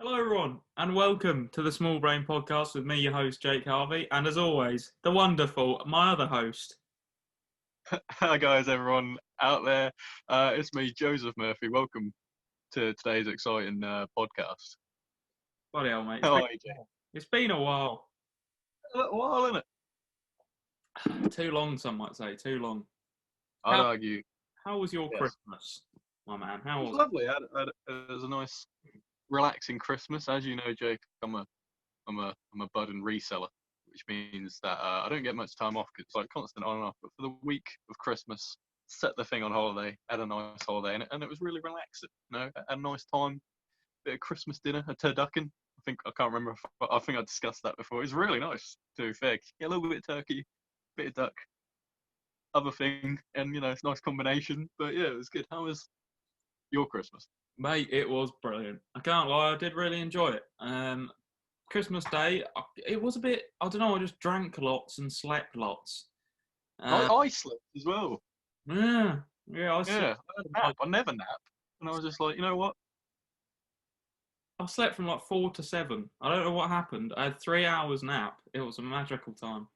Hello, everyone, and welcome to the Small Brain Podcast with me, your host, Jake Harvey, and as always, the wonderful, my other host. Hi guys, everyone out there. It's me, Joseph Murphy. Welcome to today's exciting podcast. Bloody hell, mate. How are you, Jake? It's been a while. A little while, isn't it? Too long, some might say. Too long. I'd argue. How was your Yes. Christmas, my man? How It was was lovely. It was a nice, relaxing Christmas. As you know, Jake, I'm a budding reseller, which means that I don't get much time off. 'Cause it's like constant on and off. But for the week of Christmas, set the thing on holiday, had a nice holiday, and it was really relaxing. You know, had a nice time. Bit of Christmas dinner, a turducken. I can't remember. I think I discussed that before. It was really nice, to be fair. Yeah, a little bit of turkey, bit of duck, other thing, and it's a nice combination. But yeah, it was good. How was your Christmas? Mate, it was brilliant. I can't lie, I did really enjoy it. Christmas Day, it was a bit, I don't know, I just drank lots and slept lots. I slept as well. Yeah, I Yeah, slept. I had a nap. I never nap, and I was just like, you know what? I slept from like 4 to 7. I don't know what happened. I had 3 hours nap. It was a magical time,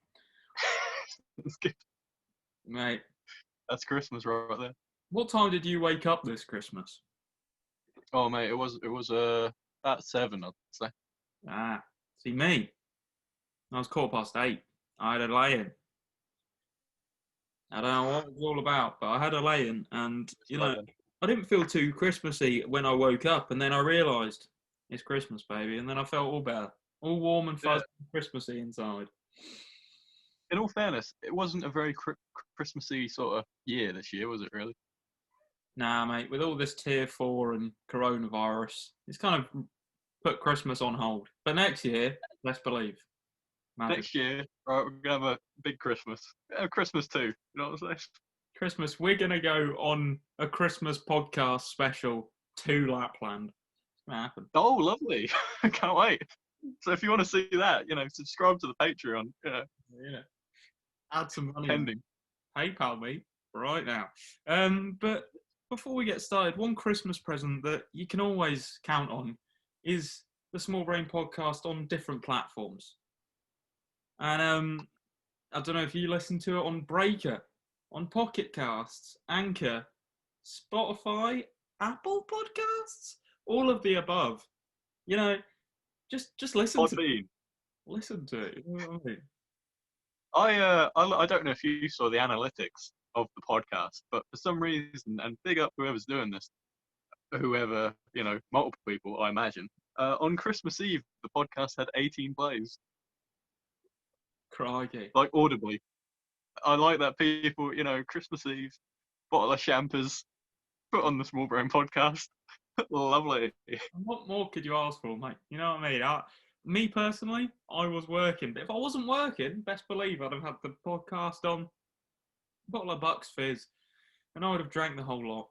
It's good. mate. That's Christmas right there. What time did you wake up this Christmas? Oh mate, it was about 7, I'd say. See me. I was 8:15. I had a lay-in. I don't know what it was all about, but I had a lay-in, and I didn't feel too Christmassy when I woke up, and then I realised it's Christmas, baby, and then I felt all better, all warm and Yeah. fuzzy, Christmassy inside. In all fairness, it wasn't a very Christmassy sort of year this year, was it really? Nah, mate, with all this tier 4 and coronavirus, it's kind of put Christmas on hold. But next year, let's believe. Magic. Next year, right, we're gonna have a big Christmas. Christmas too. You know what I'm saying? Christmas, we're going to go on a Christmas podcast special to Lapland. It's going to happen. Oh, lovely! I can't wait. So if you want to see that, subscribe to the Patreon. Yeah, Add some money. pending. PayPal me right now. But before we get started, one Christmas present that you can always count on is the Small Brain Podcast on different platforms. And I don't know if you listen to it on Breaker, on Pocket Casts, Anchor, Spotify, Apple Podcasts, all of the above. Just listen to it. Listen to it. You know what I mean? I don't know if you saw the analytics of the podcast, but for some reason, and big up whoever's doing this, whoever, multiple people, I imagine. On Christmas Eve, the podcast had 18 plays, Crikey. like audibly. I like that people, Christmas Eve, bottle of champers, put on the Small Brain podcast. Lovely. What more could you ask for, mate? You know what I mean? Me personally, I was working, but if I wasn't working, best believe I'd have had the podcast on, a bottle of Bucks Fizz, and I would have drank the whole lot.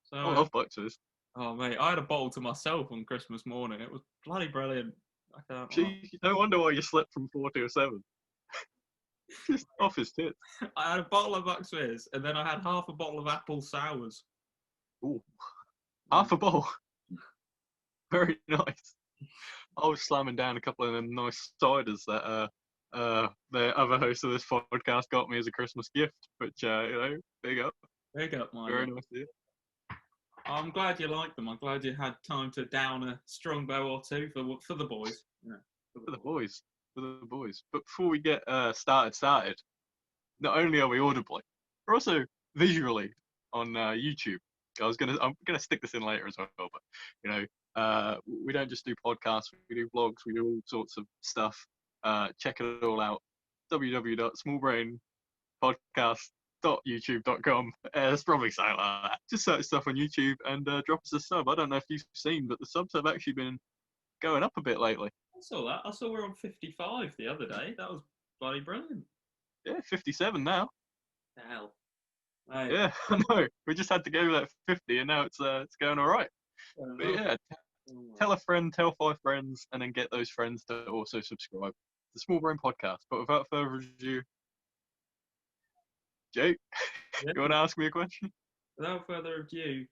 So, I love Bucks Fizz. Oh, mate, I had a bottle to myself on Christmas morning. It was bloody brilliant. I can't lie. No wonder why you slept from 4 to 7. Just off his tits. I had a bottle of Bucks Fizz, and then I had half a bottle of apple sours. Ooh, half a bottle. Very nice. I was slamming down a couple of them nice ciders that the other host of this podcast got me as a Christmas gift, which big up. Big up, mate. Very nice. Yeah. I'm glad you liked them. I'm glad you had time to down a strong bow or two for the boys. For the boys. But before we get started, not only are we audibly, we're also visually on YouTube. I'm gonna stick this in later as well, but we don't just do podcasts, we do vlogs, we do all sorts of stuff. Check it all out. www.smallbrainpodcast.youtube.com. It's probably something like that. Just search stuff on YouTube and drop us a sub. I don't know if you've seen, but the subs have actually been going up a bit lately. I saw that. I saw we're on 55 the other day. That was bloody brilliant. Yeah, 57 now. The hell. Right. Yeah, I know. We just had to go like 50, and now it's going all right. But yeah, tell a friend, tell 5 friends, and then get those friends to also subscribe. The Small Brain Podcast. But without further ado, Jake, you want to ask me a question? Without further ado,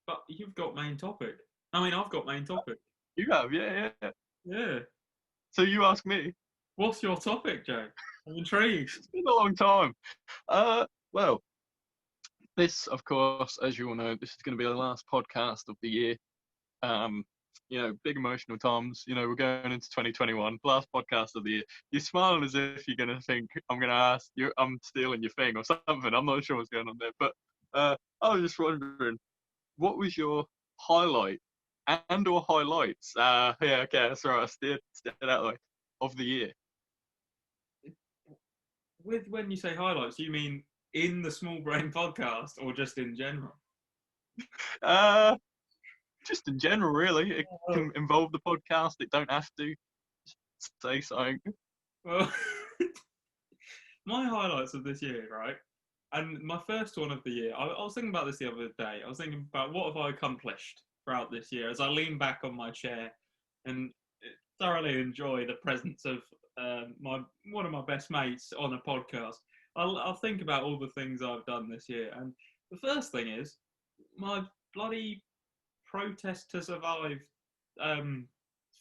but you've got main topic. I mean, I've got main topic. You have, yeah. Yeah. So you ask me. What's your topic, Jay? I'm intrigued. It's been a long time. Well, this, of course, as you all know, this is going to be the last podcast of the year. Um, big emotional times. We're going into 2021, last podcast of the year. You're smiling as if you're going to think I'm going to ask you, I'm stealing your thing or something. I'm not sure what's going on there, but I was just wondering, what was your highlight or highlights? Yeah, okay, that's right. I steered that way of the year. With when you say highlights, you mean in the Small Brain podcast or just in general? Just in general, really. It can involve the podcast. It don't have to. Say something. Well, my highlights of this year, right? And my first one of the year, I was thinking about this the other day. I was thinking about what have I accomplished throughout this year as I lean back on my chair and thoroughly enjoy the presence of one of my best mates on a podcast. I'll think about all the things I've done this year, and the first thing is my bloody protest to survive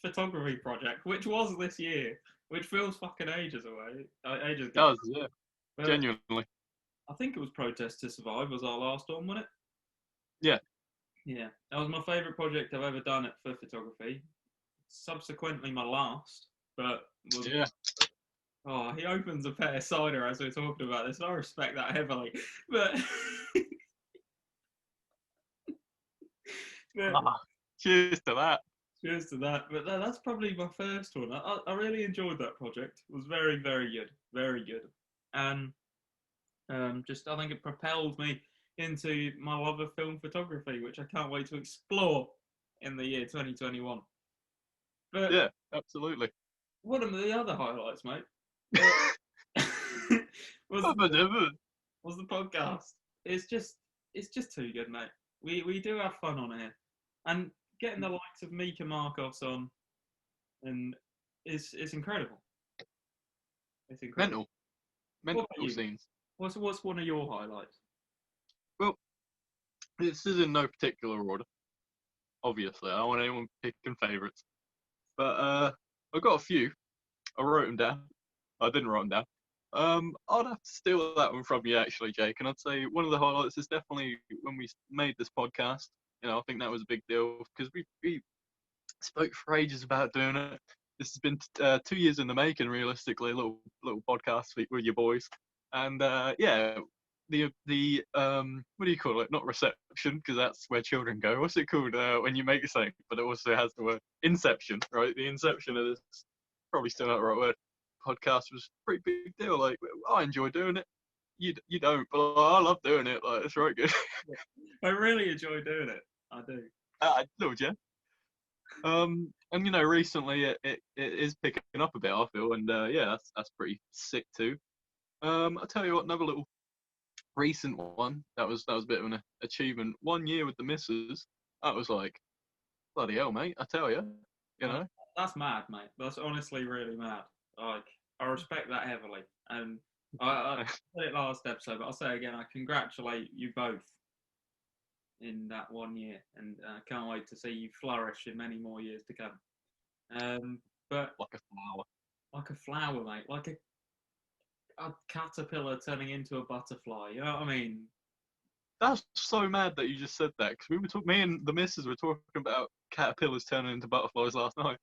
photography project, which was this year, which feels fucking ages away, ages ago. It does, yeah. But genuinely. I think it was Protest to Survive was our last one, wasn't it? Yeah. Yeah, that was my favourite project I've ever done for photography. Subsequently, my last, but yeah. Oh, he opens a pear cider as we're talking about this. I respect that heavily, but. Cheers to that. Cheers to that. But that's probably my first one. I really enjoyed that project. It was very, very good. Very good. And just I think it propelled me into my love of film photography, which I can't wait to explore in the year 2021. But yeah, absolutely. One of the other highlights, mate, was the podcast. It's just too good, mate. We do have fun on here, and getting the likes of Mika Marcos on, and it's incredible. It's incredible. Mental scenes. What's one of your highlights? Well, this is in no particular order. Obviously, I don't want anyone picking favourites, but I've got a few. I wrote them down. I didn't write them down. I'd have to steal that one from you, actually, Jake. And I'd say one of the highlights is definitely when we made this podcast. I think that was a big deal because we spoke for ages about doing it. This has been 2 years in the making, realistically. A little podcast with your boys, and yeah, the what do you call it? Not reception, because that's where children go. What's it called when you make something, but it also has the word inception, right? The inception of this, probably still not the right word. Podcast was a pretty big deal. Like, I enjoy doing it. You don't, but I love doing it. Like, it's right good. I really enjoy doing it. I do. I love you. And recently it is picking up a bit, I feel, and yeah, that's pretty sick too. I'll tell you what, another little recent one that was a bit of an achievement. 1 year with the missus, that was like, bloody hell, mate! I tell you, That's mad, mate. That's honestly really mad. Like, I respect that heavily, and I said it last episode, but I'll say it again. I congratulate you both in that 1 year, and can't wait to see you flourish in many more years to come. But like a flower, mate, like a caterpillar turning into a butterfly. You know what I mean? That's so mad that you just said that, because we were talking. Me and the missus were talking about caterpillars turning into butterflies last night.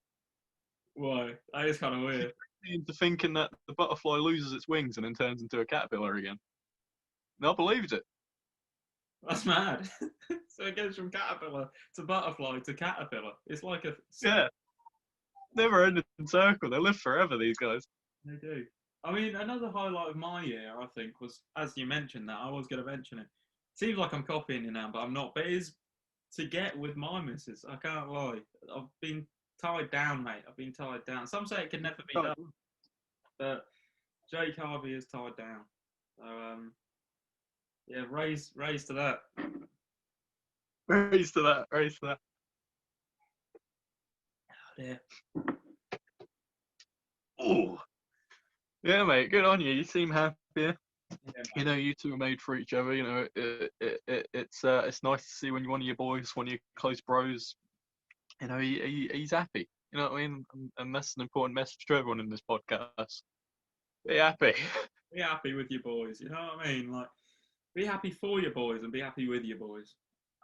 Why? That is kind of weird. Into thinking that the butterfly loses its wings and then turns into a caterpillar again. And I believed it. That's mad. So it goes from caterpillar to butterfly to caterpillar. It's like a never ending circle. They live forever, these guys. They do. I mean, another highlight of my year, I think, was, as you mentioned that, I was going to mention it. Seems like I'm copying you now, but I'm not. But it is to get with my missus. I can't lie. I've been tied down, mate. I've been tied down. Some say it can never be done, but Jake Harvey is tied down. So, yeah, raise to that. Raise to that. Oh, dear. Oh. Yeah, mate, good on you. You seem happier. Yeah, You know, you two are made for each other. You know, it's nice to see when one of your boys, one of your close bros, you know, he's happy. You know what I mean? And that's an important message to everyone in this podcast. Be happy. be happy with your boys. You know what I mean? Like, be happy for your boys and be happy with your boys,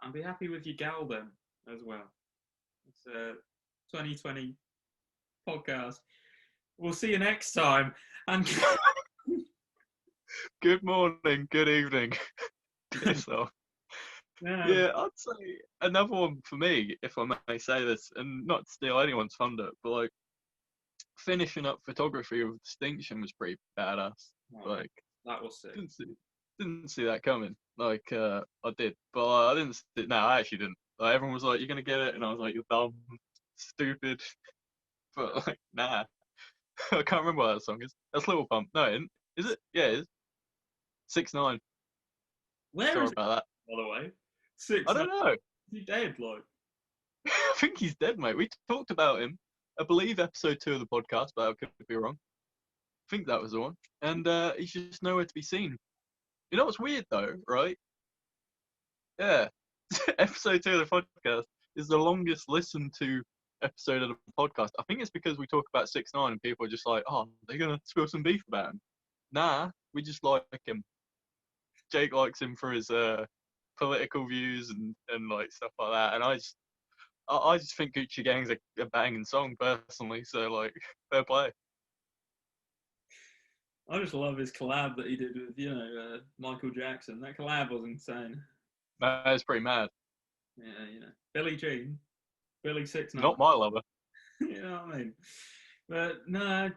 and be happy with your gal then as well. It's a 2020 podcast. We'll see you next time. And Good morning, good evening. So, yeah, yeah, I'd say another one for me, if I may say this, and not to steal anyone's thunder, but like finishing up photography with distinction was pretty badass. oh, Like, that was sick. didn't see that coming. Like, I did, but I didn't. No, I actually didn't. Like, everyone was like, "You're gonna get it," and I was like, "You're dumb, stupid." But like, nah, I can't remember what that song is. That's Little Pump. No, it isn't. Is it? Yeah, it is. 6ix9ine. Where Sorry is it, about that. by the way? I Six. don't know. Is he dead? Like, I think he's dead, mate. We talked about him. I believe episode 2 of the podcast, but I could be wrong. I think that was the one. And he's just nowhere to be seen. You know what's weird though, right? Yeah. Episode 2 of the podcast is the longest listened to episode of the podcast. I think it's because we talk about 6ix9ine and people are just like, oh, they're gonna spill some beef about him. Nah, we just like him. Jake likes him for his political views and like stuff like that. And I just think Gucci Gang's a banging song personally. So like, fair play. I just love his collab that he did with, Michael Jackson. That collab was insane. It's pretty mad. Yeah, Billie Jean, Billy 6ix9ine. Not my lover. You know what I mean? But no, I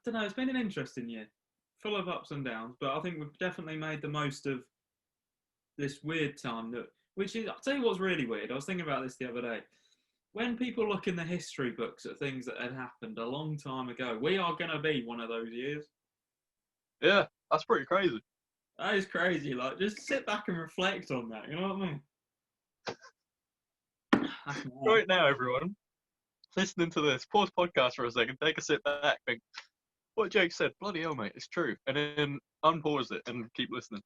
don't know. It's been an interesting year, full of ups and downs. But I think we've definitely made the most of this weird time. Which is, I'll tell you what's really weird. I was thinking about this the other day. When people look in the history books at things that had happened a long time ago, we are going to be one of those years. Yeah, that's pretty crazy. That is crazy. Like, just sit back and reflect on that. You know what I mean? Right now, everyone, listening to this, pause podcast for a second, take a sit back, think, what Jake said, bloody hell, mate, it's true. And then unpause it and keep listening.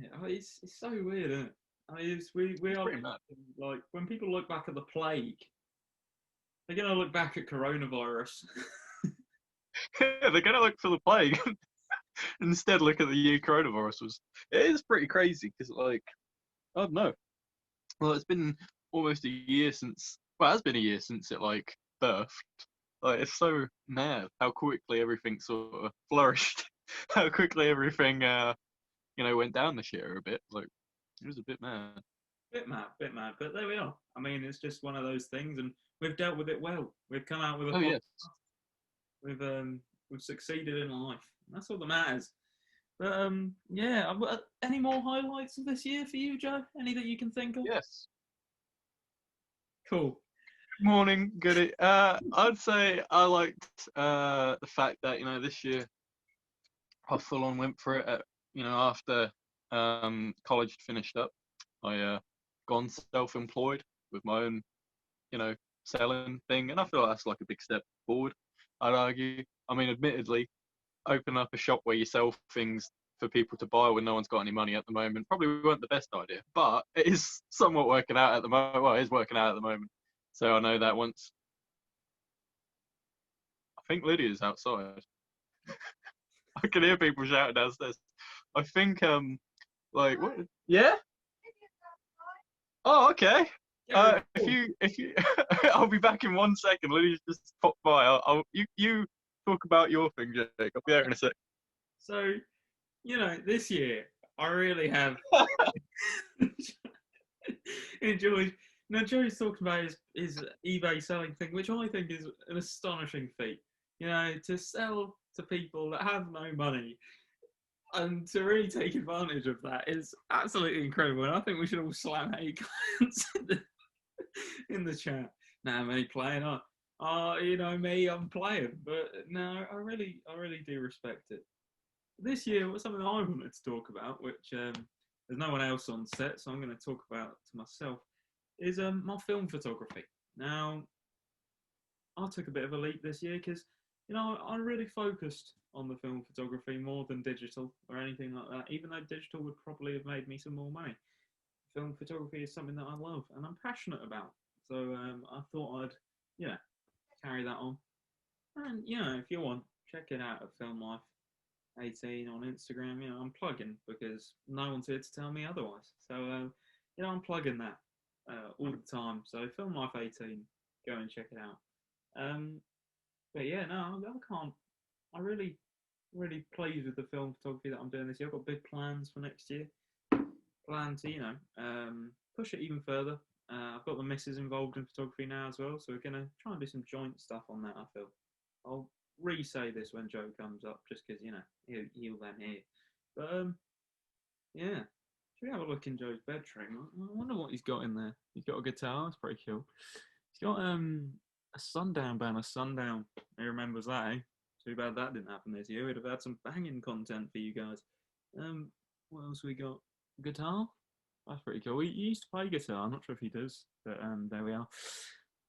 Yeah, it's so weird, isn't it? I mean, we It's are pretty mad. like, when people look back at the plague, they're gonna look back at coronavirus. Yeah, they're going to look for the plague. Instead, look at the year coronavirus was. It is pretty crazy because, like, I don't know. Well, it's been almost a year since. Well, it has been a year since it like birthed. Like, it's so mad how quickly everything sort of flourished. How quickly everything, went down this year a bit. Like, it was a bit mad. Bit mad, but there we are. I mean, it's just one of those things, and we've dealt with it well. We've come out with a Oh podcast. yes. We've succeeded in life. That's all that matters. But yeah. Any more highlights of this year for you, Joe? Any that you can think of? Yes. Cool. Good morning, goody. I'd say I liked the fact that this year I full on went for it. After college had finished up, I gone self-employed with my own, selling thing, and I feel that's like a big step forward. I'd argue. I mean, admittedly, open up a shop where you sell things for people to buy when no one's got any money at the moment probably weren't the best idea, but it is somewhat working out at the moment. Well, it is working out at the moment. So I know that once. I think Lydia's outside. I can hear people shouting downstairs. I think like what? Yeah. Oh, okay. If you, I'll be back in 1 second. Lydia's just popped by. You talk about your thing, Jake. I'll be there in a sec. So, this year I really have enjoyed. Now, Joe's talking about his eBay selling thing, which I think is an astonishing feat. To sell to people that have no money and to really take advantage of that is absolutely incredible. And I think we should all slam any comments in the chat. Nah, I'm only playing. Me, I'm playing. But no, I really do respect it. This year was something I wanted to talk about, which there's no one else on set, so I'm going to talk about to myself, is my film photography. Now, I took a bit of a leap this year because, I really focused on the film photography more than digital or anything like that, even though digital would probably have made me some more money. Film photography is something that I love and I'm passionate about. So I thought I'd, carry that on. And, if you want, check it out at Film Life 18 on Instagram. I'm plugging because no one's here to tell me otherwise. So, I'm plugging that all the time. So, Film Life 18, go and check it out. But yeah, no, I can't. I really, really pleased with the film photography that I'm doing this year. I've got big plans for next year. Plan to, push it even further. I've got the missus involved in photography now as well, so we're going to try and do some joint stuff on that, I feel. I'll re-say this when Joe comes up, just because, he'll then hear. But, yeah. Should we have a look in Joe's bedroom? I wonder what he's got in there. He's got a guitar, that's pretty cool. He's got a Sundown banner, Sundown. Who remembers that, eh? Too bad that didn't happen this year. We'd have had some banging content for you guys. What else we got? Guitar? That's pretty cool. He used to play guitar. I'm not sure if he does, but there we are.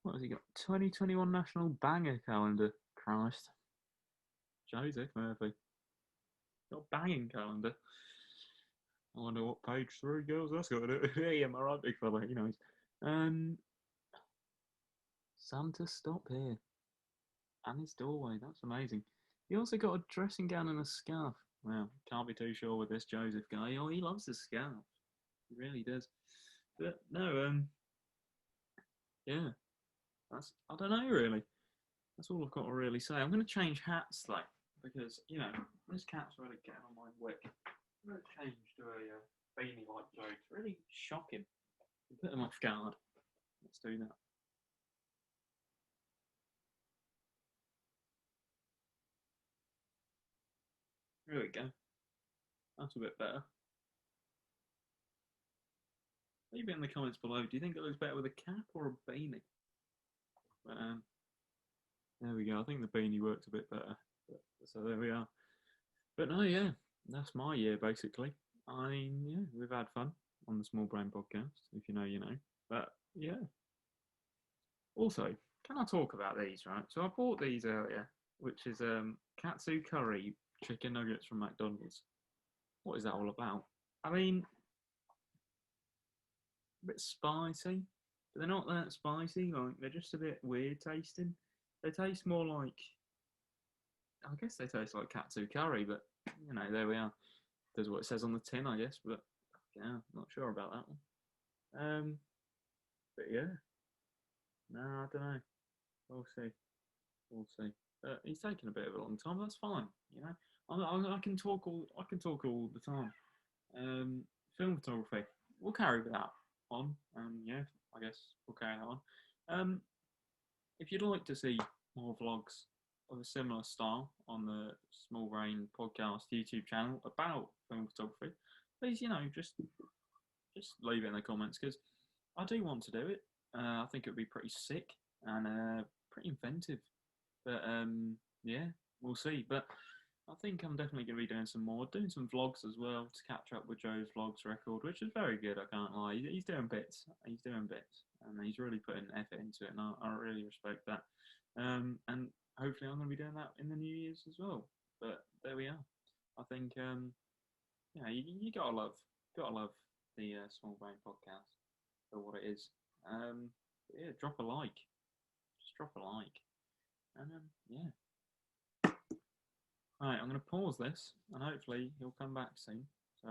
What has he got? 2021 National Banger Calendar. Christ. Joseph Murphy. Got a banging calendar. I wonder what page 3 goes. That's got it. Hey, am I right, big fella? He knows. Santa stop here. And his doorway. That's amazing. He also got a dressing gown and a scarf. Well, can't be too sure with this Joseph guy. Oh, he loves his scarf. He really does. But no, yeah. I don't know really. That's all I've got to really say. I'm going to change hats though, because this cat's really getting on my wick. I'm going to change to a beanie like Joe to really shock him and put him off guard. Let's do that. There we go. That's a bit better. Leave it in the comments below. Do you think it looks better with a cap or a beanie? But there we go. I think the beanie works a bit better. So there we are. But no, yeah, that's my year basically. We've had fun on the Small Brain podcast. If you know, you know. But yeah. Also, can I talk about these? Right. So I bought these earlier, which is katsu curry chicken nuggets from McDonald's. What is that all about? I mean, a bit spicy, but they're not that spicy. Like they're just a bit weird tasting. They taste more like, I guess they taste like katsu curry, but there we are. There's what it says on the tin, I guess, but yeah, not sure about that one. But yeah, no, I don't know. We'll see. We'll see. He's taking a bit of a long time. That's fine. I can talk all the time. Film photography. We'll carry that on. Yeah, I guess we'll carry that on. If you'd like to see more vlogs of a similar style on the Small Brain Podcast YouTube channel about film photography, please, just leave it in the comments because I do want to do it. I think it would be pretty sick and pretty inventive. But yeah, we'll see. But I think I'm definitely going to be doing some vlogs as well to catch up with Joe's vlogs record, which is very good. I can't lie. He's doing bits. He's doing bits, and he's really putting effort into it, and I really respect that. And hopefully, I'm going to be doing that in the New Year's as well. But there we are. I think you gotta love the Small Brain Podcast for what it is. Yeah, drop a like. Just drop a like, and yeah. Right, I'm going to pause this, and hopefully he'll come back soon. So,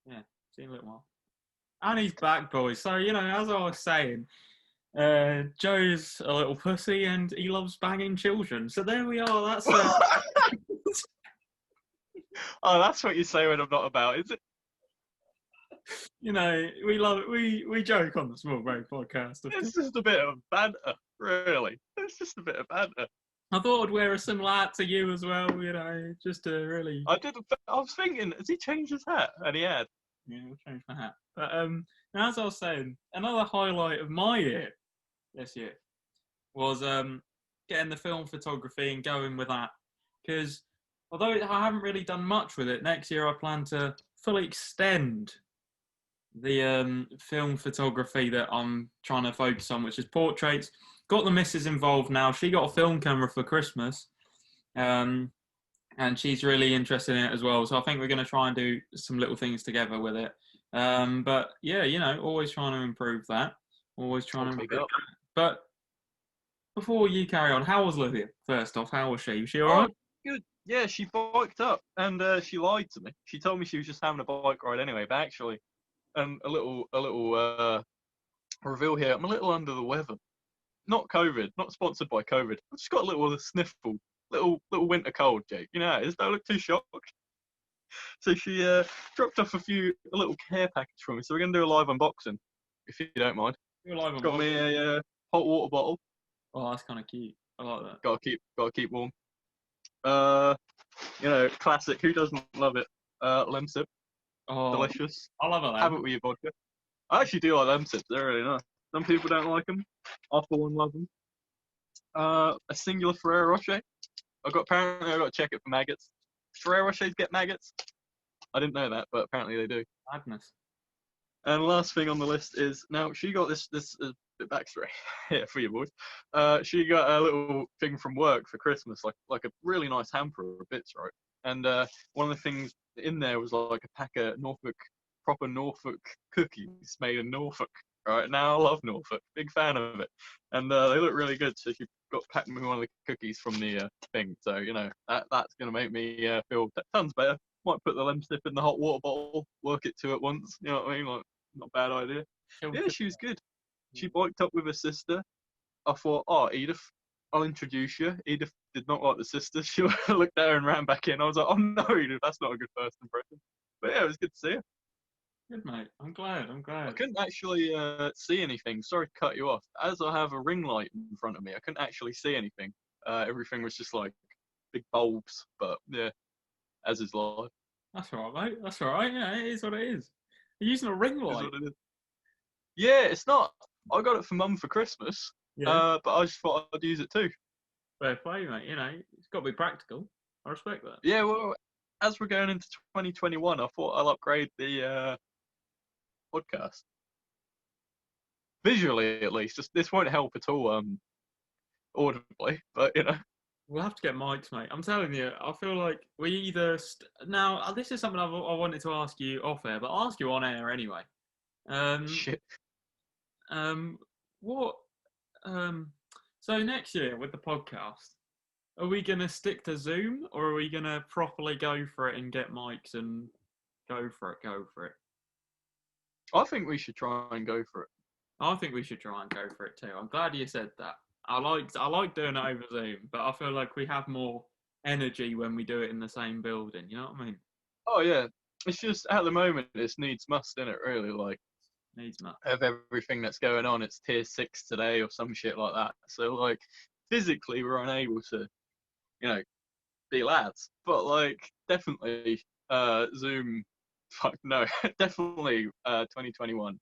yeah, see you in a little while. And he's back, boys. So, as I was saying, Joe's a little pussy, and he loves banging children. So there we are. That's Oh, that's what you say when I'm not about, is it? We love it. We joke on the Small Brain Podcast. It's just a bit of banter, really. It's just a bit of banter. I thought I'd wear a similar hat to you as well, just to really... I was thinking, has he changed his hat? And he had. Yeah, I'll change my hat. But as I was saying, another highlight of my year this year was getting the film photography and going with that. Because although I haven't really done much with it, next year I plan to fully extend the film photography that I'm trying to focus on, which is portraits. Got the missus involved now. She got a film camera for Christmas, and she's really interested in it as well. So I think we're going to try and do some little things together with it. But yeah, always trying to improve that. Always trying to Big improve up. that. But before you carry on, how was Lydia? First off, how was she? Was she all Oh, right? good. Yeah, she biked up and she lied to me. She told me she was just having a bike ride anyway, but actually, a little reveal here. I'm a little under the weather. Not COVID, not sponsored by COVID. I've just got a little sniffle, little winter cold, Jake. You know how it is. Don't look too shocked. So she dropped off a little care package for me. So we're gonna do a live unboxing, if you don't mind. You're live on Got me a hot water bottle. Oh, that's kind of cute. I like that. Gotta keep warm. Classic. Who doesn't love it? Lemsip, Oh, delicious. I love Have that. it with your vodka. I actually do like Lemsips. They're really nice. Some people don't like them. I for one love them. A singular Ferrero Rocher. Apparently I got to check it for maggots. Ferrero Rochers get maggots. I didn't know that, but apparently they do. Madness. And the last thing on the list is now she got this bit backstory here for you boys. She got a little thing from work for Christmas, like a really nice hamper of bits, right? And one of the things in there was like a pack of proper Norfolk cookies made in Norfolk. Right now, I love Norfolk, big fan of it, and they look really good. So she got packed me one of the cookies from the thing. So that's gonna make me feel tons better. Might put the lemsip in the hot water bottle, work it two at once. You know what I mean? Like, not a bad idea. Yeah, she was good. She biked up with her sister. I thought, oh, Edith, I'll introduce you. Edith did not like the sister. She looked at her and ran back in. I was like, oh no, Edith, that's not a good first impression. But yeah, it was good to see her. Good, mate. I'm glad. I couldn't actually see anything. Sorry to cut you off. As I have a ring light in front of me, I couldn't actually see anything. Everything was just like big bulbs. But yeah, as is life. That's all right, mate. That's all right. Yeah, it is what it is. You're using a ring Is light. what it is. Yeah, it's not. I got it for Mum for Christmas. Yeah. But I just thought I'd use it too. Fair play, mate. It's got to be practical. I respect that. Yeah, well, as we're going into 2021, I thought I'll upgrade the podcast visually, at least. Just this won't help at all, audibly, but We'll have to get mics, mate. I'm telling you, I feel like we either now. This is something I wanted to ask you off air, but I'll ask you on air anyway. Shit. What? So next year with the podcast, are we gonna stick to Zoom or are we gonna properly go for it and get mics and go for it? Go for it. I think we should try and go for it. I think we should try and go for it too. I'm glad you said that. I like doing it over Zoom, but I feel like we have more energy when we do it in the same building. You know what I mean? Oh yeah, it's just at the moment it's needs must, in it really. Like Needs must. of everything that's going on, it's tier 6 today or some shit like that. So like physically we're unable to, be lads. But like definitely Zoom. Fuck no, definitely 2021.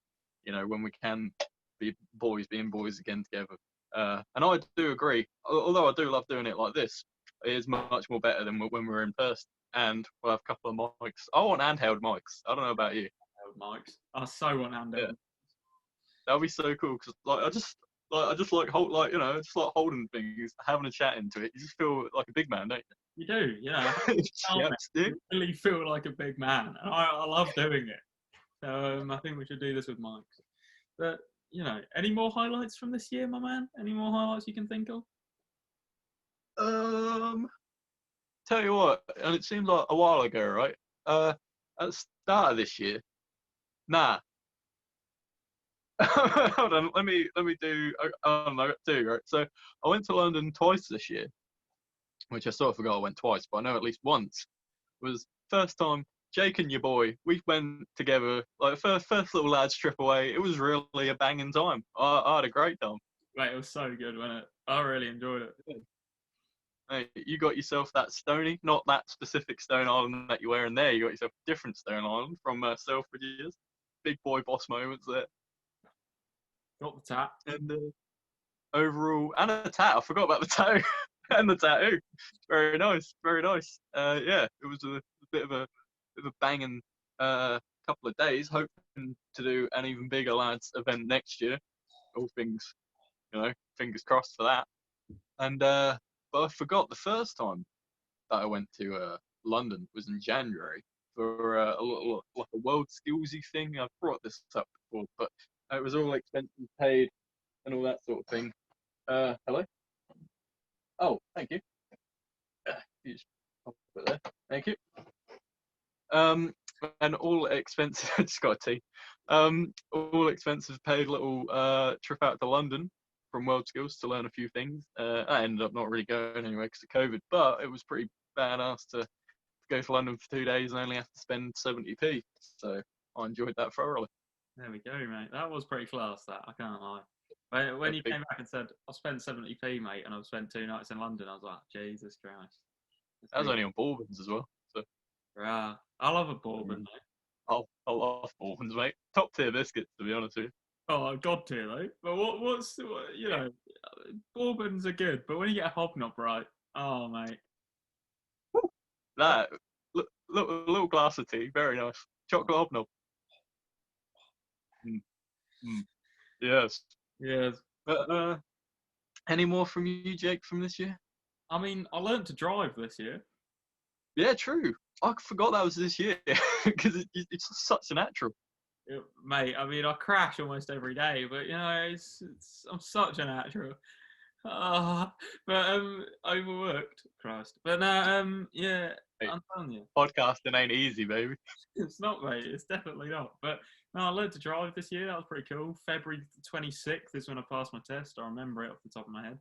When we can be boys being boys again together. And I do agree. Although I do love doing it like this, it is much more better than when we're in person. And we'll have a couple of mics. I want handheld mics. I don't know about you. Handheld mics. I so want handheld. Yeah. That'd be so cool because I just like holding things, having a chat into it. You just feel like a big man, don't you? You do, yeah. You really feel like a big man, and I love doing it. So I think we should do this with mics. But any more highlights from this year, my man? Any more highlights you can think of? Tell you what, and it seems like a while ago, right? At the start of this year, nah. Hold on, let me do. I got two, right? So I went to London twice this year, which I sort of forgot I went twice, but I know at least once. It was first time. Jake and your boy, we went together, like first little lads trip away. It was really a banging time. I had a great time. Mate, it was so good, wasn't it? I really enjoyed it. Hey, you got yourself that Stony, not that specific Stone Island that you're wearing there. You got yourself a different Stone Island from Selfridges. Big boy boss moments there. Got the tat. And overall, and a tat. I forgot about the toe and the tattoo. Very nice, very nice. Yeah, it was a bit of a banging couple of days. Hopefully to do an even bigger lads event next year. All things, fingers crossed for that. And but I forgot the first time that I went to London was in January for like a world skillsy thing. I've brought this up before, but it was all expenses paid and all that sort of thing. Hello. Oh, thank you. You just pop it there. Thank you. And all expenses. I just got a tea. All expenses paid. Little trip out to London from World Skills to learn a few things. I ended up not really going anywhere because of COVID, but it was pretty badass to go to London for 2 days and only have to spend 70p. So I enjoyed that thoroughly. There we go, mate. That was pretty class, that. I can't lie. When you came back and said, I spent 70p, mate, and I've spent 2 nights in London, I was like, Jesus Christ. That was only on Bourbons as well. So. Right. I love a Bourbon, mate. I love Bourbons, mate. Top tier biscuits, to be honest with you. Oh, God tier, though. But Bourbons are good, but when you get a hobnob right, oh, mate. That, little glass of tea, very nice. Chocolate hobnob. Yes. Yes. But, any more from you, Jake, from this year? I mean, I learnt to drive this year. Yeah, true. I forgot that was this year because it's such a natural. Mate, I mean, I crash almost every day, but I'm such a natural. But overworked, Christ. But no, yeah, Hey, I'm telling you, podcasting ain't easy, baby. it's not, mate. It's definitely not. But no, I learned to drive this year. That was pretty cool. February 26th is when I passed my test. I remember it off the top of my head.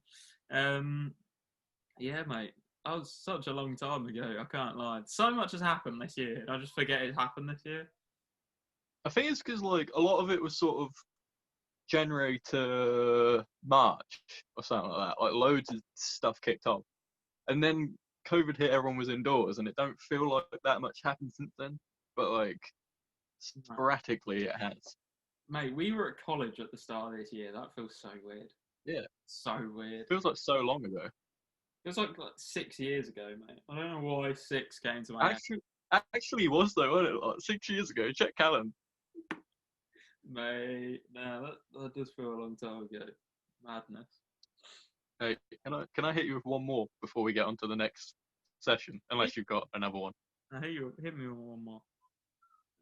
Yeah, mate. That was such a long time ago. I can't lie. So much has happened this year, and I just forget it happened this year. I think it's because like a lot of it was sort of January to March or something like that. Like loads of stuff kicked off, and then COVID hit. Everyone was indoors, and it don't feel like that much happened since then. But like sporadically, it has. Mate, we were at college at the start of this year. That feels so weird. Yeah, So weird. feels like so long ago. It was like 6 years ago, mate. I don't know why 6 came to my head. Actually, it was though, wasn't it? Like 6 years ago. Check Callan. Mate, no, that does feel a long time ago. Madness. Hey, can I hit you with one more before we get on to the next session? Unless you've got another one. Hit me with one more.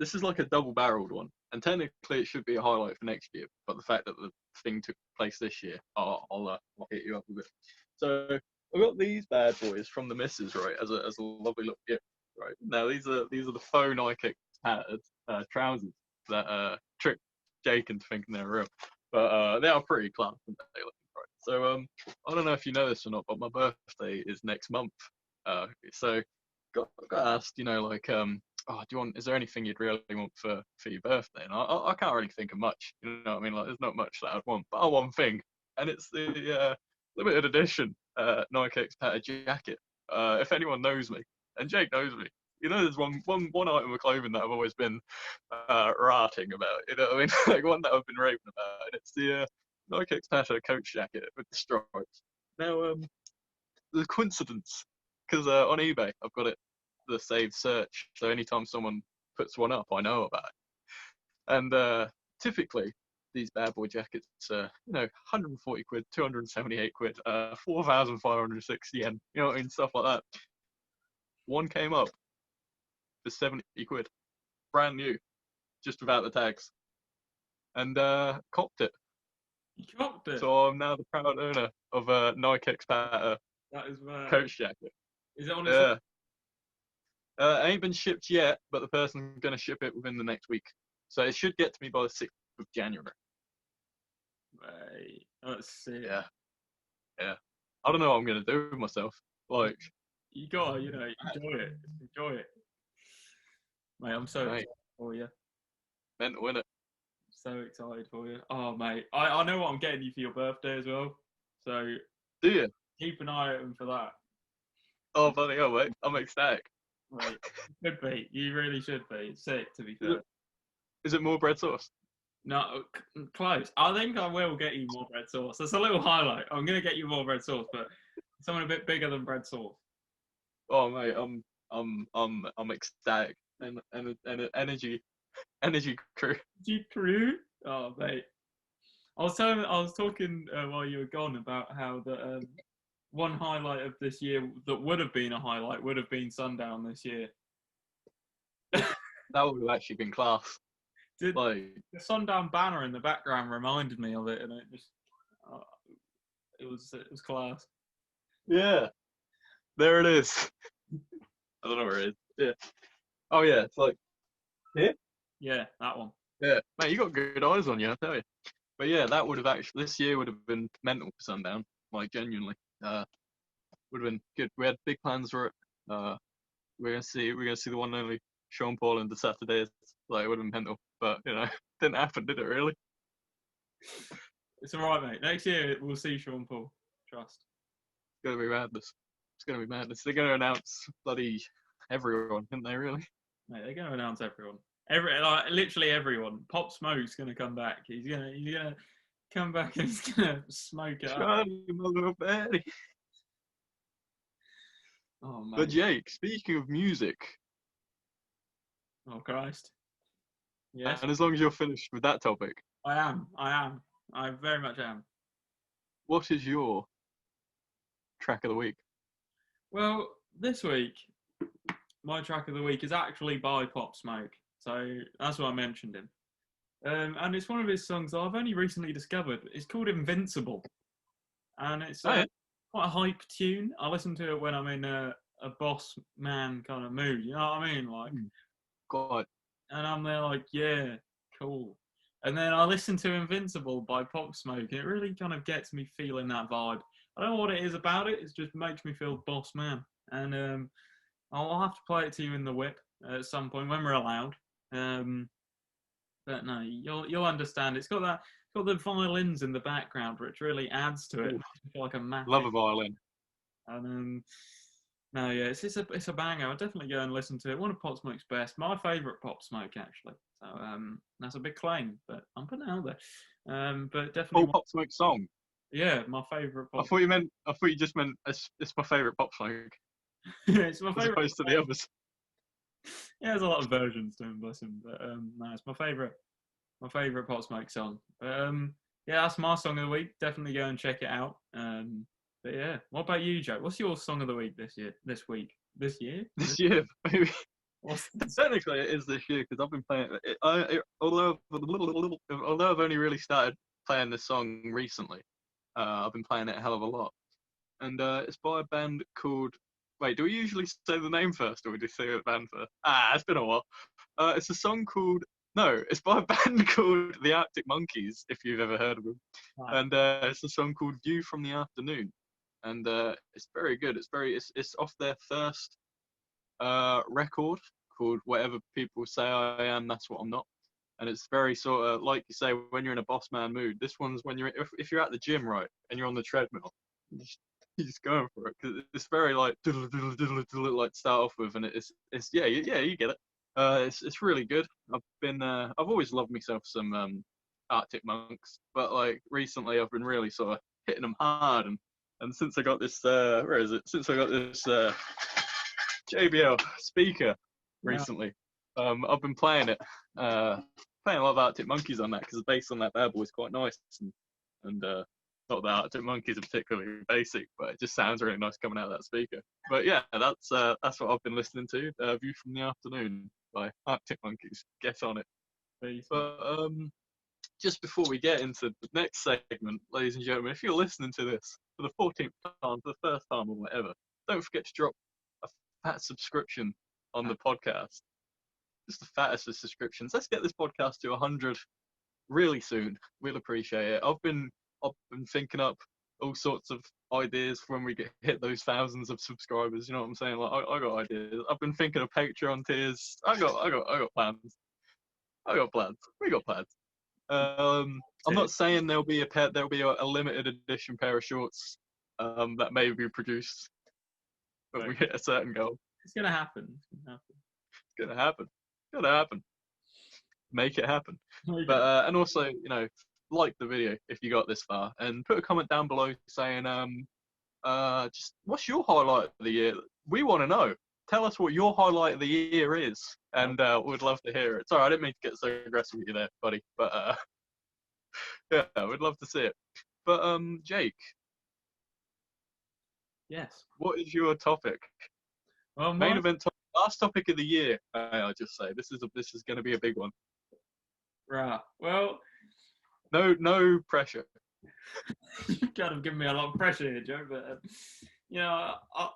This is like a double-barreled one, and technically it should be a highlight for next year. But the fact that the thing took place this year, I'll hit you up with it. So I've got these bad boys from the missus, right, as a lovely little gift, right. Now these are the faux Nike patterned trousers that trick Jake into thinking they're real, but they are pretty class, aren't they? Right. So I don't know if you know this or not, but my birthday is next month. So got asked, is there anything you'd really want for your birthday? And I can't really think of much, you know what I mean? Like, there's not much that I'd want, but I want one thing, and it's the limited edition Nike X Pattern jacket. If anyone knows me, and Jake knows me, there's one item of clothing that I've always been ranting about. You know what I mean? Like one that I've been raving about, and it's the Nike X Pattern coach jacket with the stripes. Now, the coincidence, because on eBay I've got it the saved search, so anytime someone puts one up, I know about it. And typically these bad boy jackets, 140 quid, 278 quid, 4,560 yen, you know what I mean, stuff like that. One came up for 70 quid, brand new, just without the tags, and copped it. You copped it? So I'm now the proud owner of a Nike X Pattern coach jacket. Is it on its way? It ain't been shipped yet, but the person's going to ship it within the next week. So it should get to me by the 6th of January. Right. That's sick. Yeah. I don't know what I'm going to do with myself. Like, you gotta, enjoy it. Enjoy it. Mate, I'm so excited for you. Meant to win it. So excited for you. Oh, mate. I know what I'm getting you for your birthday as well. So, do you? Keep an eye open for that. Oh, bloody hell, mate. I'm ecstatic. Right. You should be. You really should be. It's sick, to be fair. Is it more bread sauce? No, close. I think I will get you more bread sauce. That's a little highlight. I'm going to get you more bread sauce, but something a bit bigger than bread sauce. Oh, mate, I'm ecstatic and energy. Energy Crew. G Crew. Oh mate, I was talking while you were gone about how the one highlight of this year that would have been a highlight would have been Sundown this year. That would have actually been class. Did Like, the Sundown banner in the background reminded me of it, and it just uh, it was class. yeah, there it is. I don't know where it is. Yeah. Oh yeah, it's like here. Yeah, that one. Yeah, man, you got good eyes on you, I tell you. But yeah, that would have actually this year would have been mental for Sundown. Like genuinely, would have been good. We had big plans for it. We're gonna see the one and only Sean Paul in the Saturdays. Like it would have been mental, but you know, didn't happen, did it? Really? It's all right, mate. Next year we'll see Sean Paul. Trust. It's gonna be madness. It's gonna be madness. They're gonna announce bloody everyone, aren't they? Really? Mate, they're going to announce everyone. Literally everyone. Pop Smoke's going to come back. He's gonna come back and he's gonna smoke it up. Charlie, mother of Betty. Oh man. But Jake, speaking of music, Oh Christ. Yes, and as long as you're finished with that topic, I am. I very much am. what is your track of the week? Well, this week, my track of the week is actually by Pop Smoke. So that's why I mentioned him. And it's one of his songs that I've only recently discovered. It's called Invincible. And it's quite a hype tune. I listen to it when I'm in a boss man kind of mood. You know what I mean? Like, God. and I'm there like, yeah, cool. And then I listen to Invincible by Pop Smoke, and it really kind of gets me feeling that vibe. I don't know what it is about it. It just makes me feel boss man. And I'll have to play it to you in the whip at some point when we're allowed. But no, you'll understand. It's got the violins in the background, which really adds to it. It makes me feel like a massive. Love a violin. And no, yeah, it's a banger. I'll definitely go and listen to it. One of Pop Smoke's best. My favourite Pop Smoke, actually. So that's a big claim, but I'm putting it out there. But definitely. Full Pop Smoke song. Yeah, my favourite. I thought you just meant it's my favourite Pop Smoke. It's my as favourite. opposed to the others. Yeah, there's a lot of versions to him, bless him. But no, it's my favourite Pop Smoke song. Yeah, that's my song of the week. Definitely go and check it out. But yeah, what about you, Joe? What's your song of the week this year? This year, maybe. What's Technically, it is this year because I've been playing it. Although I've only really started playing this song recently, I've been playing it a hell of a lot. And it's by a band called. Wait, do we usually say the name first, or do we say the band first? It's been a while. It's a song called. No, it's by a band called the Arctic Monkeys, if you've ever heard of them. Right. And it's a song called "View from the Afternoon," and it's very good. It's off their first record called "Whatever People Say I Am, That's What I'm Not," and it's very sort of like you say when you're in a boss man mood. This one's when you're if you're at the gym, right, and you're on the treadmill. You're just going for it because it's very like like start off with, and it's yeah you get it. It's really good. I've always loved myself some Arctic Monks, but like recently I've been really sort of hitting them hard, and since I got this where is it? Since I got this JBL speaker recently, I've been playing it, playing a lot of Arctic Monkeys on that because the bass on that bad boy is quite nice, and not that Arctic Monkeys are particularly basic, but it just sounds really nice coming out of that speaker. But yeah, that's what I've been listening to. "View from the Afternoon" by Arctic Monkeys. Get on it. But just before we get into the next segment, ladies and gentlemen, if you're listening to this for the 14th time, for the first time, or whatever, don't forget to drop a fat subscription on the podcast. Just the fattest of subscriptions. Let's get this podcast to 100 really soon. We'll appreciate it. I've been thinking up all sorts of ideas for when we hit those thousands of subscribers. You know what I'm saying? Like I got ideas. I've been thinking of Patreon tiers. I got plans. I got plans. We got plans. I'm not saying there'll be a limited edition pair of shorts that may be produced, but we hit a certain goal. It's gonna happen. It's gonna happen. Make it happen. But and also, you know, like the video if you got this far, and put a comment down below saying just what's your highlight of the year. We want to know. tell us what your highlight of the year is, and we'd love to hear it. Sorry, I didn't mean to get so aggressive with you there, buddy, but yeah, we'd love to see it. But Jake, Yes. what is your topic? Well, Main event topic, last topic of the year. I'll just say this is going to be a big one. right. Well, No pressure. you've kind of given me a lot of pressure here, Joe. But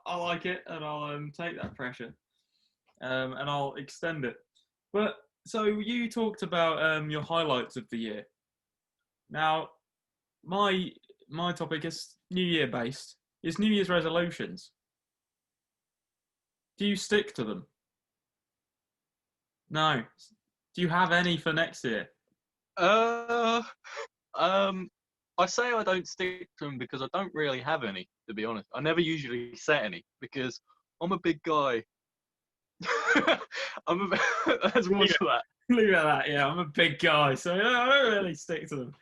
I like it, and I'll take that pressure, and I'll extend it. But so you talked about your highlights of the year. Now, my topic is New Year based. It's New Year's resolutions. Do you stick to them? No. Do you have any for next year? Uh, I say I don't stick to them because I don't really have any, to be honest. I never usually set any because I'm a big guy. There's more to that. Leave it at that. Yeah, I'm a big guy, so I don't really stick to them.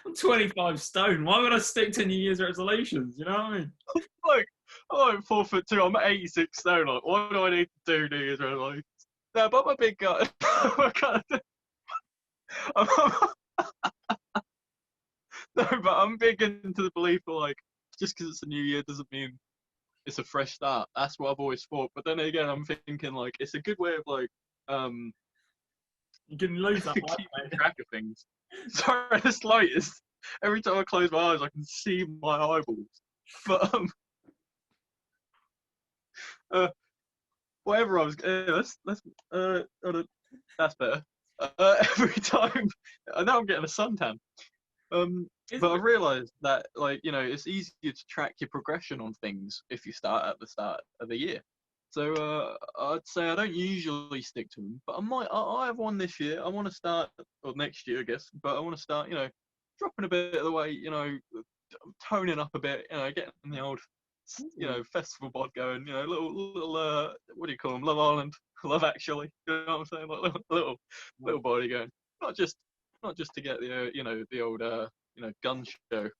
I'm 25 stone. Why would I stick to New Year's resolutions? You know what I mean? I'm like 4'2". I'm 86 stone. Like, what do I need to do New Year's resolutions? No, but I'm a big guy. No, but I'm big into the belief of like, just because it's a new year doesn't mean it's a fresh start. That's what I've always thought. But then again, I'm thinking like it's a good way of like You can lose that keeping track of things. Sorry, this light is every time I close my eyes, I can see my eyeballs. But whatever I was, that's better. Every time, now I'm getting a suntan. But I've realised that, like, you know, it's easier to track your progression on things if you start at the start of the year. So I'd say I don't usually stick to them, but I have one this year. I want to start, or next year, I guess. But I want to start, you know, dropping a bit of the weight, you know, toning up a bit, you know, getting the old, you know, festival bod going, you know, little what do you call them? Love Island, Love Actually. You know what I'm saying? Like little body going. Not just to get the you know, the old you know, gun show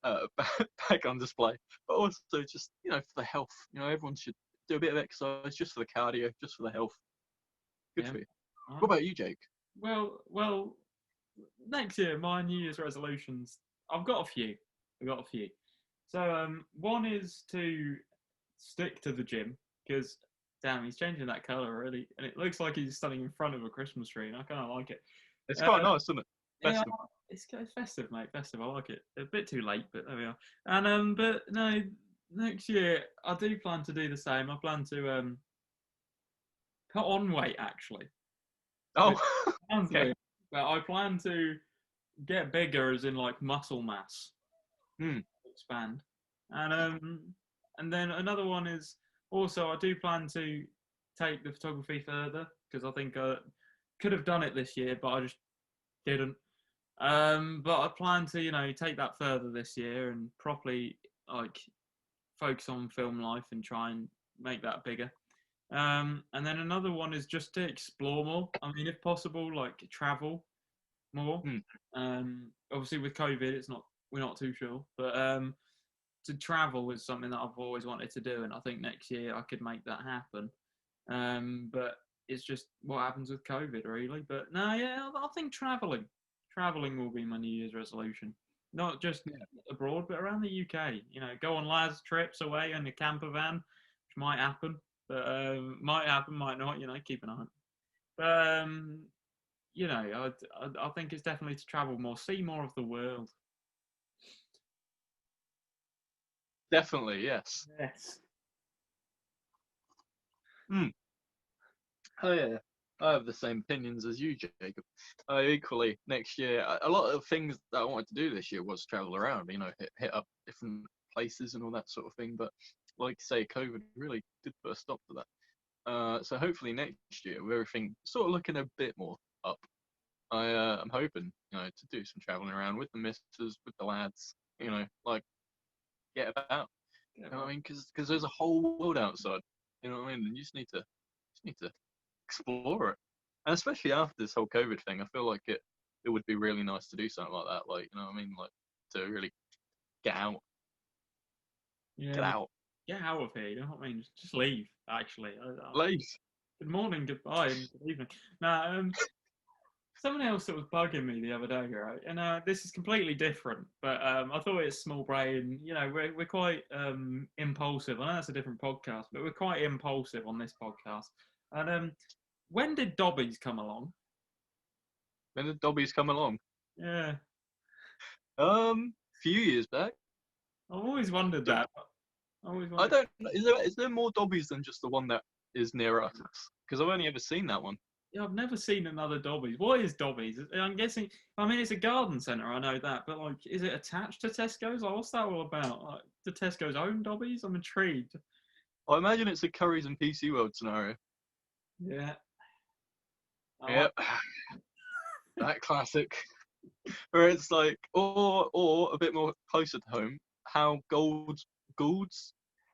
back on display, but also just, you know, for the health. You know, everyone should do a bit of exercise just for the cardio, just for the health. Good for you. What about you, Jake? Well, next year my New Year's resolutions. I've got a few. So one is to stick to the gym because damn, he's changing that color already, and it looks like he's standing in front of a Christmas tree, and I kind of like it. It's quite nice, isn't it? Festive. Yeah, it's festive, mate. Festive. I like it. A bit too late, but there we are. And but no, next year I do plan to do the same. I plan to put on weight actually. Oh, okay. But I plan to get bigger, as in like muscle mass, expand, and then another one is also I do plan to take the photography further because I think I could have done it this year, but I just didn't. But I plan to, you know, take that further this year and properly like focus on film life and try and make that bigger. And then another one is just to explore more. I mean, if possible, like travel more. Obviously with COVID, we're not too sure, but to travel is something that I've always wanted to do, and I think next year I could make that happen. But it's just what happens with COVID, really. But no, yeah, I think traveling will be my New Year's resolution. Not just abroad, but around the UK. You know, go on lads trips away in a camper van, which might happen, but might happen, might not. You know, keep an eye on. But you know, I think it's definitely to travel more, see more of the world. Definitely, yes. Yes. Oh yeah, I have the same opinions as you, Jacob. Equally, next year, a lot of things that I wanted to do this year was travel around. You know, hit up different places and all that sort of thing. But like you say, COVID really did put a stop to that. So hopefully next year, with everything sort of looking a bit more up, I'm hoping, you know, to do some traveling around with the missus, with the lads. You know, like get about. You know what I mean? Because there's a whole world outside. You know what I mean? And you just need to explore it. And especially after this whole COVID thing, I feel like it would be really nice to do something like that. Like, you know what I mean? Like to really get out. Yeah. Get out. get out of here. You know what I mean? Just leave. Actually, Leaves. good morning, goodbye, and good evening. Now, something else that was bugging me the other day, right? And this is completely different, but I thought it's small brain. You know, we're quite impulsive. I know that's a different podcast, but we're quite impulsive on this podcast. And when did Dobbies come along? When did Dobbies come along? Yeah, Few years back. I've always wondered Don't- that. I always I wondered. don't. Is there more Dobbies than just the one that is near us? Because I've only ever seen that one. Yeah, I've never seen another Dobbies. What is Dobbies? I'm guessing. I mean, it's a garden centre. I know that, but like, is it attached to Tesco's? Like, what's that all about? Like, do Tesco's own Dobbies? I'm intrigued. I imagine it's a Currys and PC World scenario. Yeah. I like. Yep. That classic. Where it's like, or a bit more closer to home, how Gould's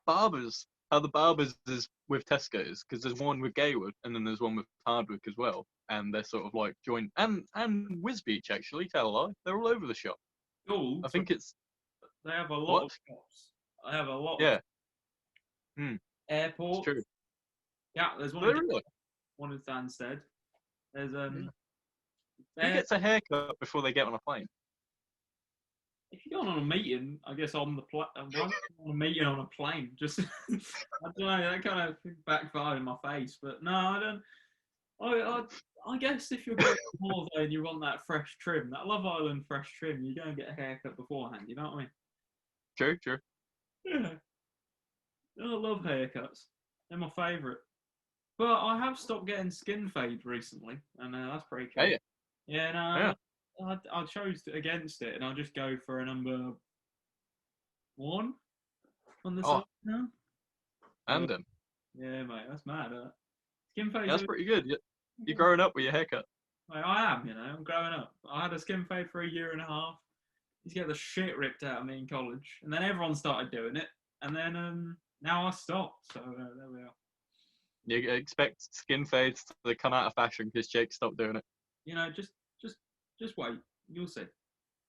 Barbers, how the Barbers is with Tesco's, because there's one with Gaywood and then there's one with Hardwick as well, and they're sort of like joint, and Wisbeach actually, tell a lie, they're all over the shop. I Schools, think it's they have a lot what? of shops. They have a lot of Yeah, it's airports. true. Yeah, there's one They're in really. one in Stansted. There's Yeah. Who there, gets a haircut before they get on a plane? if you're going on a meeting, I guess on the on a meeting on a plane, just I don't know, that kind of backfired in my face. But no, I don't. I guess if you're going to holiday and you want that fresh trim, that Love Island fresh trim, you go and get a haircut beforehand. You know what I mean? True, true. Yeah. I love haircuts. They're my favourite. But I have stopped getting skin fade recently, and that's pretty cool. Hey, Yeah, yeah, no, I chose against it, and I'll just go for a number 1 on the side oh, now. and Yeah, mate, that's mad. Skin fade. that's pretty good. You're growing up with your haircut. I am, I'm growing up. I had a skin fade for a year and a half. Used to get the shit ripped out of me in college, and then everyone started doing it, and then now I stopped. So there we are. You expect skin fades to come out of fashion because Jake stopped doing it. Just wait. You'll see.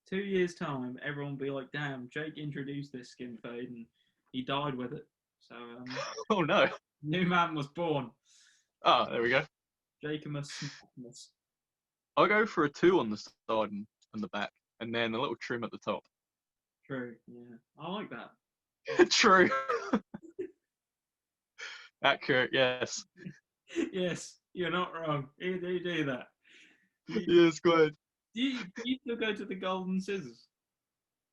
2 years time, everyone will be like, "Damn, Jake introduced this skin fade, and he died with it." So Oh no. new man was born. Ah, there we go. Jakemus. I'll go for a 2 on the side and the back, and then a little trim at the top. True. Yeah, I like that. True. Accurate, yes. Yes, you're not wrong. You do that. Yes, good. Do you still go to the Golden Scissors?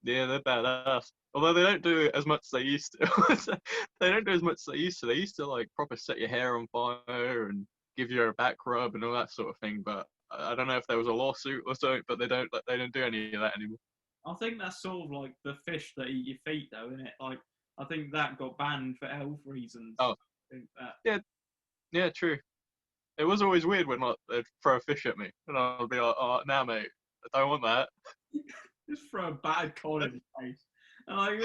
Yeah, they're badass. Although they don't do it as much as they used to. They don't do as much as they used to. They used to like proper set your hair on fire and give you a back rub and all that sort of thing. But I don't know if there was a lawsuit or something. But they don't do any of that anymore. I think that's sort of like the fish that eat your feet, though, isn't it? Like, I think that got banned for health reasons. Oh, I think that. yeah, true. It was always weird when like they'd throw a fish at me, and I'd be like, "Oh, now, mate, I don't want that." Just throw a bad cod in his face. And like,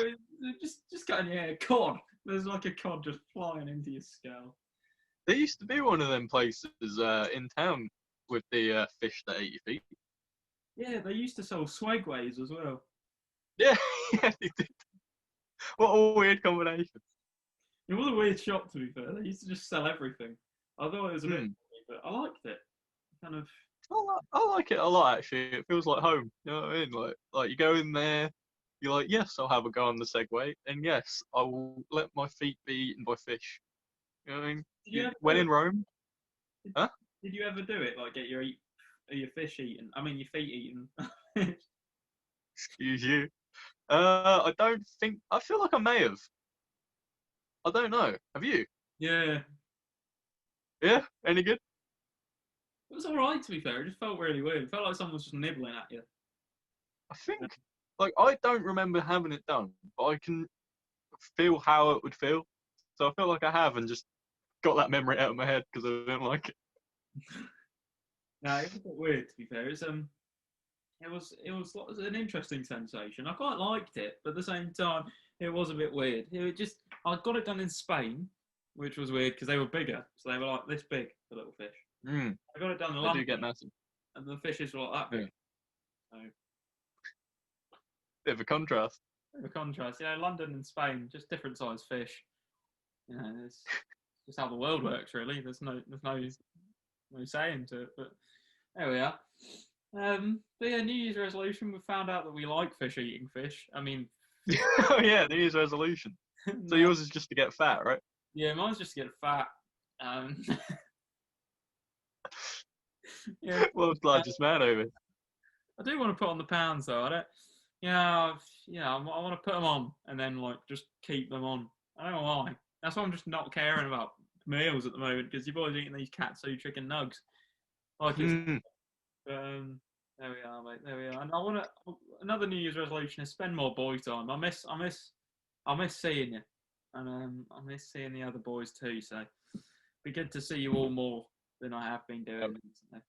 just getting your hair cod. There's like a cod just flying into your skull. There used to be one of them places in town with the fish that ate your feet. Yeah, they used to sell swagways as well. Yeah, yeah, they did. What a weird combination. It was a weird shop, to be fair. They used to just sell everything. I thought it was a bit, Hmm. but I liked it. Kind of. I like it a lot actually. It feels like home. You know what I mean? Like you go in there, you're like, yes, I'll have a go on the Segway, and yes, I will let my feet be eaten by fish. You know what I mean? Did you ever When do in Rome, it? huh? Did you ever do it? Like get your fish eaten? I mean, your feet eaten. Excuse you. I don't think. I feel like I may have. I don't know. Have you? Yeah, Yeah. Any good? it was all right, to be fair. It just felt really weird. It felt like someone was just nibbling at you. I think. Like I don't remember having it done, but I can feel how it would feel. So I feel like I have, and just got that memory out of my head because I don't like it. No, it was a bit weird, to be fair. It was an interesting sensation. I quite liked it, but at the same time, it was a bit weird. I got it done in Spain, which was weird because they were bigger, so they were like this big, the little fish. Mm, I got it done in they do London, get massive. and the fishes were like that big. So, Bit of a contrast. bit of a contrast. London and Spain, just different size fish. It's just how the world works, really. There's no saying to it, but there we are. But yeah, New Year's resolution. We found out that we like eating fish. I mean, Oh yeah, New Year's resolution. So no, yours is just to get fat, right? yeah, mine's just to get fat. Um, yeah, World's largest man over. I do want to put on the pounds though. I don't. Yeah, I want to put them on and then like just keep them on. I don't know why. That's why I'm just not caring about meals at the moment because you're always eating these katsu chicken nugs. Like it's Mm. there we are, mate. There we are. And I want to another New Year's resolution is spend more boy time. I miss seeing you, and I miss seeing the other boys too. So be good to see you all more than I have been doing recently.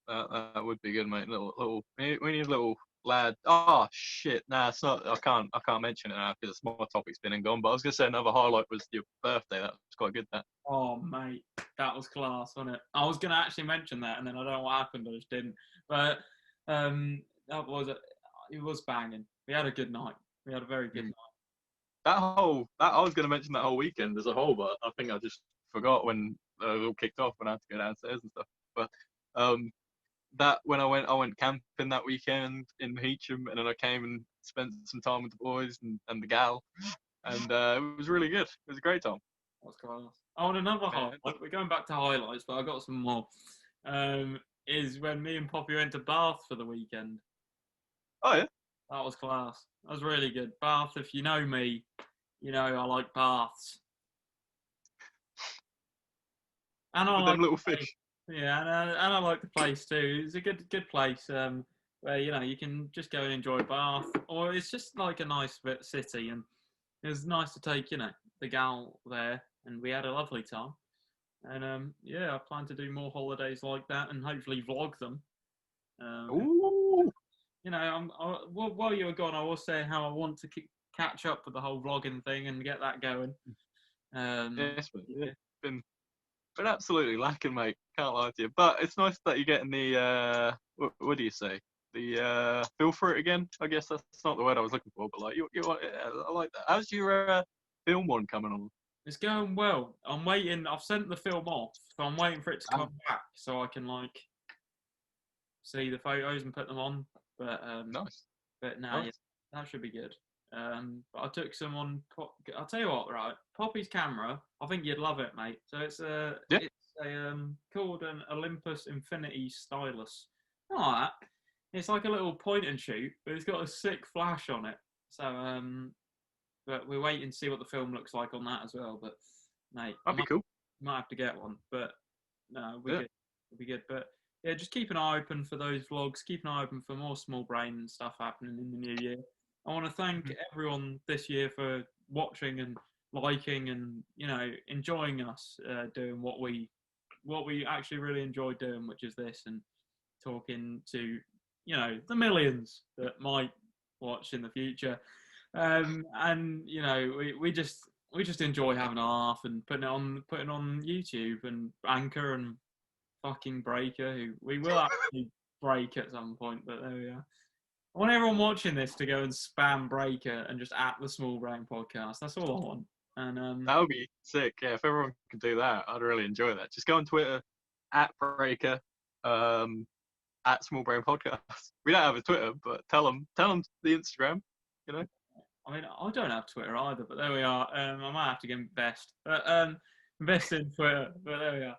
That would be good, mate. We need a little lad. Oh shit, nah, it's not. I can't mention it now because my topic's been and gone. But I was gonna say another highlight was your birthday. That was quite good. That. Oh, mate, that was class, wasn't it? I was going to actually mention that, and then I don't know what happened. I just didn't. But it was banging. We had a good night. We had a very good Mm. night. That I was gonna mention that whole weekend as a whole, but I think I just forgot when it all kicked off and I had to go downstairs and stuff. But um, that when I went camping that weekend in Heacham, and then I came and spent some time with the boys and the gal, and it was really good. It was a great time. That was class. Oh, and another Yeah. highlight. We're going back to highlights, but I got some more. Is when me and Poppy went to Bath for the weekend. Oh yeah, That was class. That was really good. Bath, if you know me, you know I like baths. And I with like them little the place. fish. Yeah, and I like the place too. It's a good place where you can just go and enjoy Bath, or it's just like a nice bit city, and it was nice to take the gal there, and we had a lovely time. And yeah, I plan to do more holidays like that, and hopefully vlog them. Um, Ooh, while you were gone, I was saying how I want to catch up with the whole vlogging thing and get that going. yes, mate. Yeah. Yeah. Been absolutely lacking, mate. Can't lie to you. But it's nice that you're getting the what do you say? The feel for it again. I guess that's not the word I was looking for, but like yeah, I like that. How's your film one coming on? It's going well. I'm waiting. I've sent the film off, so I'm waiting for it to Ah, come back so I can like see the photos and put them on. But nice, no, yeah, nice. that should be good. But I took some on. I'll tell you what, right? Poppy's camera. I think you'd love it, mate. So Yeah, it's a called an Olympus Infinity Stylus. Not like that. It's like a little point and shoot, but it's got a sick flash on it. So but we're waiting to see what the film looks like on that as well. But mate, that'd be cool. might have to get one. But no, we Yeah. good. It'll be good. But yeah, just keep an eye open for those vlogs. Keep an eye open for more small brain stuff happening in the new year. I want to thank Mhm. everyone this year for watching and liking and enjoying us doing what we actually really enjoy doing, which is this and talking to the millions that might watch in the future. And we just enjoy having a laugh and putting on YouTube and Anchor and fucking Breaker, who we will actually break at some point, but there we are. I want everyone watching this to go and spam Breaker and just at the Small Brain Podcast. That's all I want. And That would be sick. Yeah, if everyone could do that, I'd really enjoy that. Just go on Twitter at Breaker, um, at Small Brain Podcast. We don't have a Twitter, but tell them the Instagram. You know. I mean, I don't have Twitter either, but there we are. I might have to get invest, but invest in Twitter. But there we are.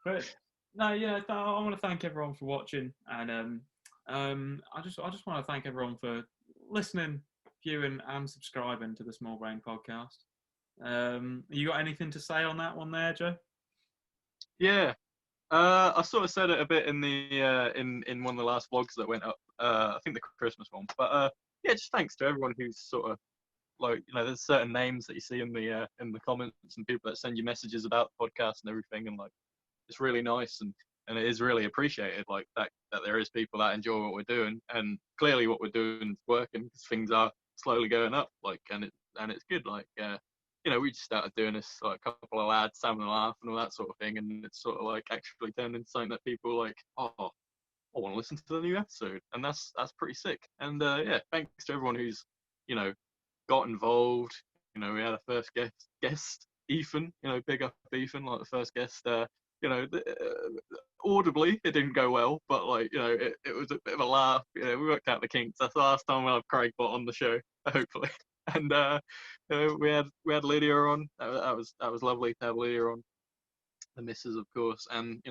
But no, yeah, I want to thank everyone for watching, and I just want to thank everyone for listening, viewing, and subscribing to the Small Brain Podcast. You got anything to say on that one there, Joe? Yeah. I sort of said it a bit in the in one of the last vlogs that went up. I think the Christmas one. But yeah, just thanks to everyone who's sort of like there's certain names that you see in the comments and people that send you messages about the podcast and everything, and like it's really nice and it is really appreciated like that there is people that enjoy what we're doing, and clearly what we're doing is working because things are slowly going up, like and it's good, like we just started doing this like a couple of lads having a laugh and all that sort of thing, and it's sort of like actually turned into something that people like, oh, I want to listen to the new episode, and that's pretty sick. And yeah, thanks to everyone who's got involved. We had a first guest Ethan, big up Ethan, like the first guest. Audibly it didn't go well, but it was a bit of a laugh. We worked out the kinks. That's the last time we'll have Craig Bott on the show, hopefully. And we had Lydia on. That was lovely to have Lydia on, the missus, of course. And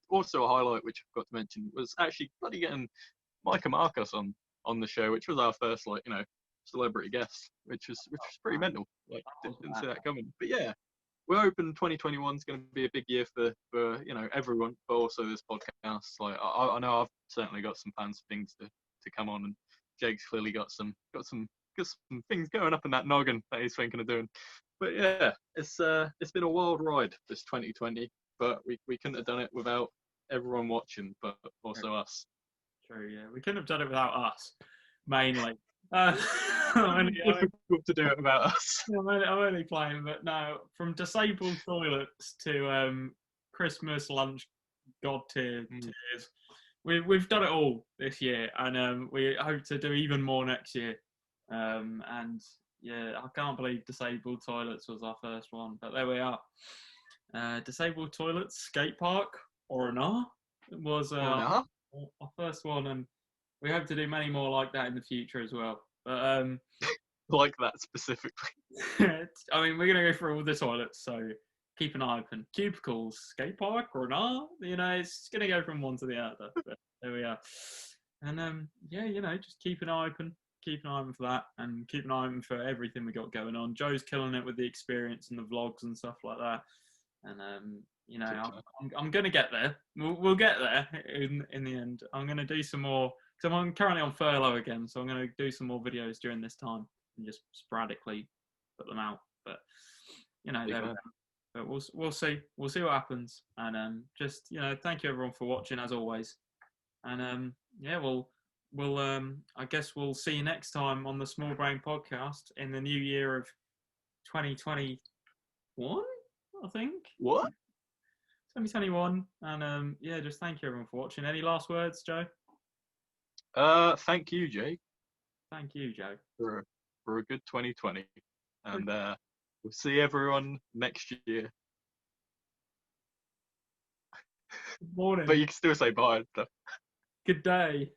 also a highlight which I forgot to mention was actually bloody getting Micah Marcus on the show, which was our first celebrity guest, which was pretty mental. Didn't see that coming. But yeah, we're hoping 2021 is going to be a big year for everyone, but also this podcast. I know I've certainly got some plans for things to come on, and Jake's clearly got some things going up in that noggin that he's thinking of doing. But yeah, it's been a wild ride, this 2020, but we couldn't have done it without everyone watching, but also us. True, yeah. We couldn't have done it without us, mainly. Difficult to do it without us. I'm only playing, but no, from disabled toilets to Christmas lunch god tier tiers. We've done it all this year, and we hope to do even more next year. And yeah, I can't believe disabled toilets was our first one, but there we are. Disabled toilets skate park or was our first one, and we hope to do many more like that in the future as well. But like that specifically. I mean, we're gonna go through all the toilets, so keep an eye open. Cubicles, skate park, or it's gonna go from one to the other. But there we are. And just keep an eye open. Keep an eye open for that, and keep an eye open for everything we got going on. Joe's killing it with the experience and the vlogs and stuff like that. And I'm gonna get there. We'll get there in the end. I'm gonna do some more. So I'm currently on furlough again, so I'm going to do some more videos during this time and just sporadically put them out. But but we'll see. We'll see what happens. And thank you everyone for watching as always. And we'll I guess we'll see you next time on the Small Brain Podcast in the new year of 2021. I think. What? 2021. And just thank you everyone for watching. Any last words, Joe? Thank you, Jake. Thank you, Joe. For a good 2020. And we'll see everyone next year. Good morning. But you can still say bye and stuff. Good day.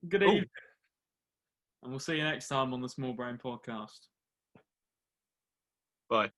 Good evening. And we'll see you next time on the Small Brain Podcast. Bye.